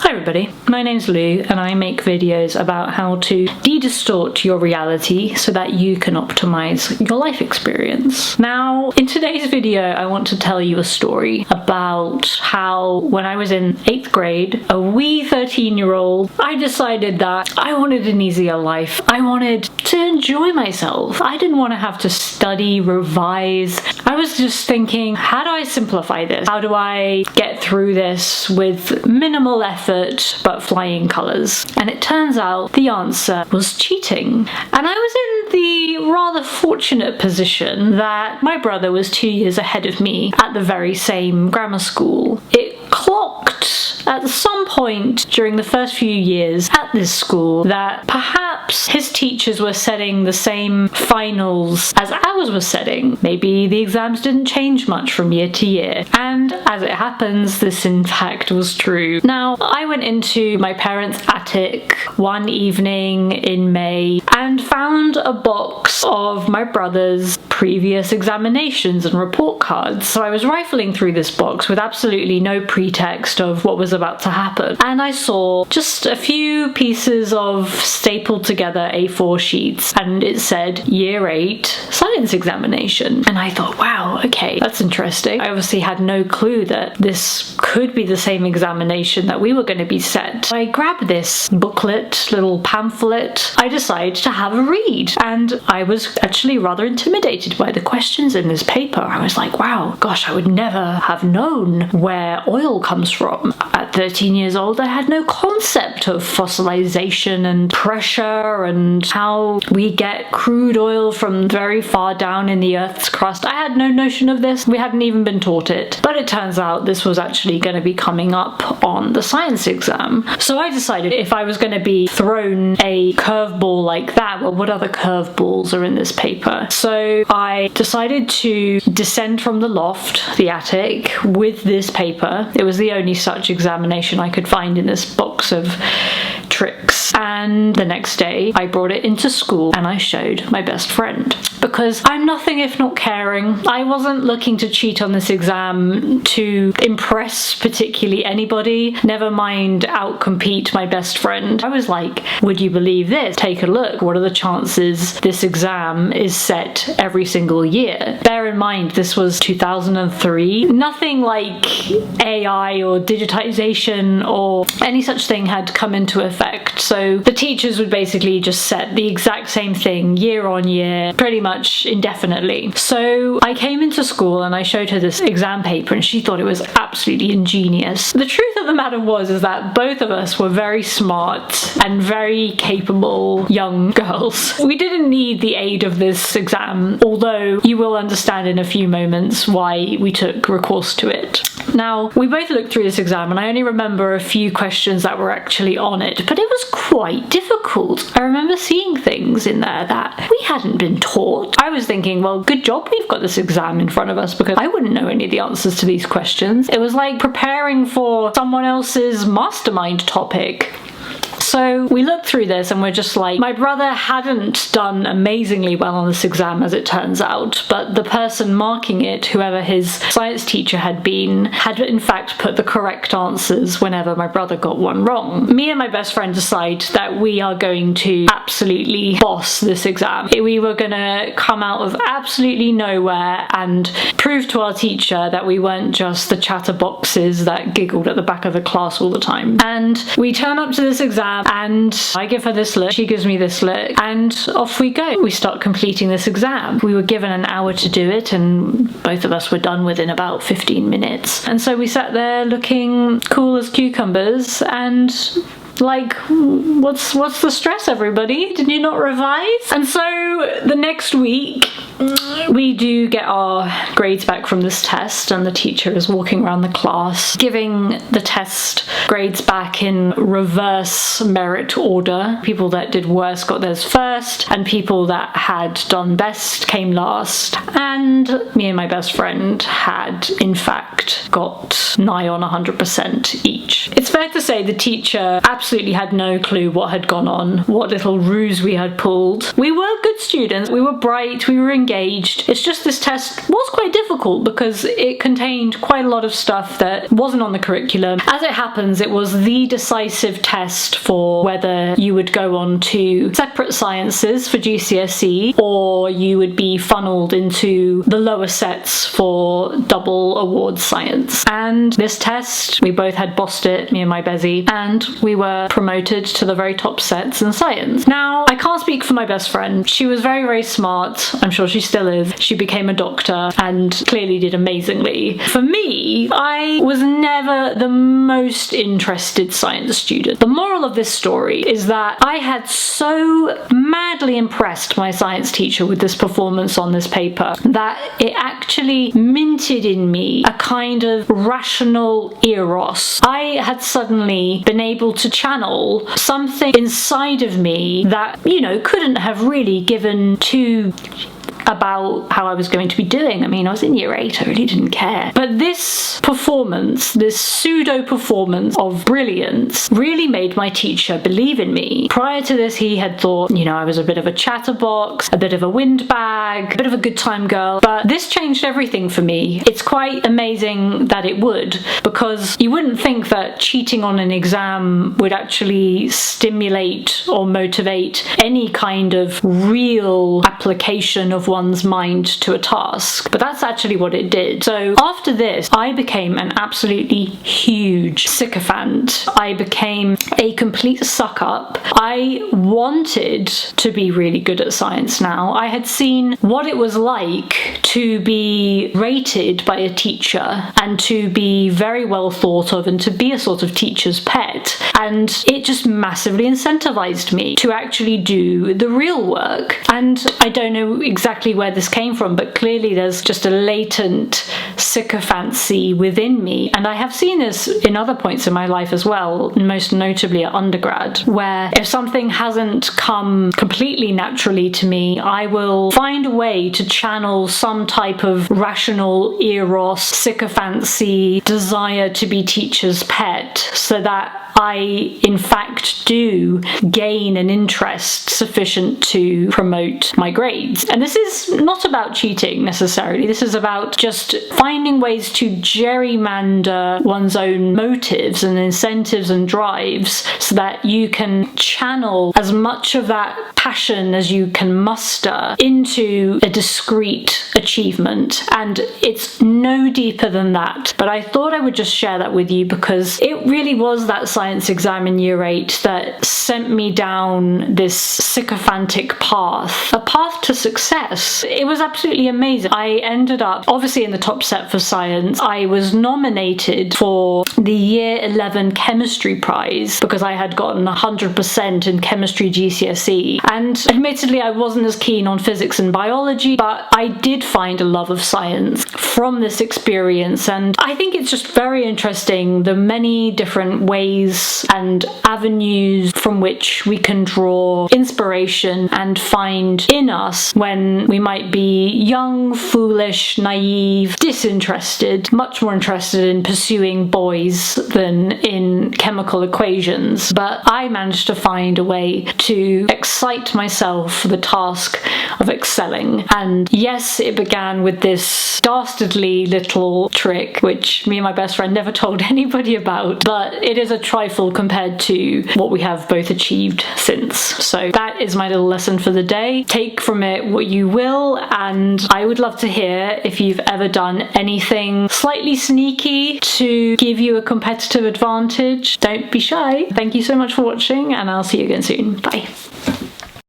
Hi everybody, my name's Lou and I make videos about how to de-distort your reality so that you can optimize your life experience. Now, in today's video, I want to tell you a story about how when I was in 8th grade, a wee 13-year-old, I decided that I wanted an easier life. I wanted to enjoy myself. I didn't want to have to study, revise. I was just thinking, how do I simplify this? How do I get through this with minimal effort but flying colours? And it turns out the answer was cheating. And I was in the rather fortunate position that my brother was 2 years ahead of me at the very same grammar school. It clocked at some point during the first few years at this school that perhaps his teachers were setting the same finals as ours were setting. Maybe the exams didn't change much from year to year. And as it happens, this in fact was true. Now, I went into my parents' attic one evening in May and found a box of my brother's previous examinations and report cards. So I was rifling through this box with absolutely no pretext of what was about to happen. And I saw just a few pieces of stapled together A4 sheets and it said Year 8 Science Examination. And I thought, wow, okay, that's interesting. I obviously had no clue that this could be the same examination that we were going to be set. I grabbed this booklet, little pamphlet. I decided to have a read and I was actually rather intimidated by the questions in this paper. I was like, wow, gosh, I would never have known where oil comes from. At 13 years old, I had no concept of fossilization and pressure and how we get crude oil from very far down in the Earth's crust. I had no notion of this. We hadn't even been taught it. But it turns out this was actually going to be coming up on the science exam. So I decided if I was going to be thrown a curveball like that, well, what other curveballs are in this paper? So I decided to descend from the loft, the attic, with this paper. It was the only such examination I could find in this box of tricks. And the next day I brought it into school and I showed my best friend. Because I'm nothing if not caring. I wasn't looking to cheat on this exam to impress particularly anybody, never mind outcompete my best friend. I was like, would you believe this? Take a look. What are the chances this exam is set every single year? Bear in mind, this was 2003. Nothing like AI or digitization or any such thing had come into effect. So the teachers would basically just set the exact same thing year on year, pretty much indefinitely. So I came into school and I showed her this exam paper and she thought it was absolutely ingenious. The truth of the matter was is that both of us were very smart and very capable young girls. We didn't need the aid of this exam, although you will understand in a few moments why we took recourse to it. Now, we both looked through this exam and I only remember a few questions that were actually on it, but it was quite difficult. I remember seeing things in there that we hadn't been taught. I was thinking, well, good job we've got this exam in front of us because I wouldn't know any of the answers to these questions. It was like preparing for someone else's mastermind topic. So we looked through this and we're just like, my brother hadn't done amazingly well on this exam as it turns out, but the person marking it, whoever his science teacher had been, had in fact put the correct answers whenever my brother got one wrong. Me and my best friend decide that we are going to absolutely boss this exam. We were gonna come out of absolutely nowhere and prove to our teacher that we weren't just the chatterboxes that giggled at the back of the class all the time. And we turn up to this exam and I give her this look, she gives me this look, and off we go. We start completing this exam. We were given an hour to do it and both of us were done within about 15 minutes. And so we sat there looking cool as cucumbers and like, what's the stress, everybody? Did you not revise? And so the next week we do get our grades back from this test and the teacher is walking around the class giving the test grades back in reverse merit order. People that did worse got theirs first and people that had done best came last. And me and my best friend had in fact got nigh on 100% each. It's fair to say the teacher absolutely absolutely had no clue what had gone on, what little ruse we had pulled. We were good students, we were bright, we were engaged. It's just this test was quite difficult because it contained quite a lot of stuff that wasn't on the curriculum. As it happens, it was the decisive test for whether you would go on to separate sciences for GCSE or you would be funneled into the lower sets for double award science. And this test, we both had bossed it, me and my Bezzy, and we were promoted to the very top sets in science. Now, I can't speak for my best friend. She was very, very smart. I'm sure she still is. She became a doctor and clearly did amazingly. For me, I was never the most interested science student. The moral of this story is that I had so madly impressed my science teacher with this performance on this paper that it actually minted in me a kind of rational eros. I had suddenly been able to channel something inside of me that, you know, couldn't have really given two about how I was going to be doing. I mean, I was in year 8, I really didn't care. But this performance, this pseudo performance of brilliance really made my teacher believe in me. Prior to this, he had thought, you know, I was a bit of a chatterbox, a bit of a windbag, a bit of a good time girl, but this changed everything for me. It's quite amazing that it would, because you wouldn't think that cheating on an exam would actually stimulate or motivate any kind of real application of one's mind to a task, but that's actually what it did. So after this, I became an absolutely huge sycophant. I became a complete suck up. I wanted to be really good at science now. I had seen what it was like to be rated by a teacher and to be very well thought of and to be a sort of teacher's pet, and it just massively incentivized me to actually do the real work. And I don't know exactly where this came from, but clearly there's just a latent sycophancy within me, and I have seen this in other points in my life as well, most notably at undergrad, where if something hasn't come completely naturally to me, I will find a way to channel some type of rational eros, sycophancy, desire to be teacher's pet, so that I, in fact, do gain an interest sufficient to promote my grades. And this is not about cheating necessarily. This is about just finding ways to gerrymander one's own motives and incentives and drives so that you can channel as much of that passion as you can muster into a discrete achievement. And it's no deeper than that. But I thought I would just share that with you because it really was that science exam in year 8 that sent me down this sycophantic path, a path to success. It was absolutely amazing. I ended up obviously in the top set for science. I was nominated for the year 11 chemistry prize because I had gotten 100% in chemistry GCSE, and admittedly I wasn't as keen on physics and biology, but I did find a love of science from this experience. And I think it's just very interesting the many different ways and avenues from which we can draw inspiration and find in us when we might be young, foolish, naive, disinterested, much more interested in pursuing boys than in chemical equations. But I managed to find a way to excite myself for the task of excelling. And yes, it began with this dastardly little trick, which me and my best friend never told anybody about, but it is a trifle compared to what we have both achieved since. So that is my little lesson for the day. Take from it what you will, and I would love to hear if you've ever done anything slightly sneaky to give you a competitive advantage. Don't be shy. Thank you so much for watching, and I'll see you again soon. Bye.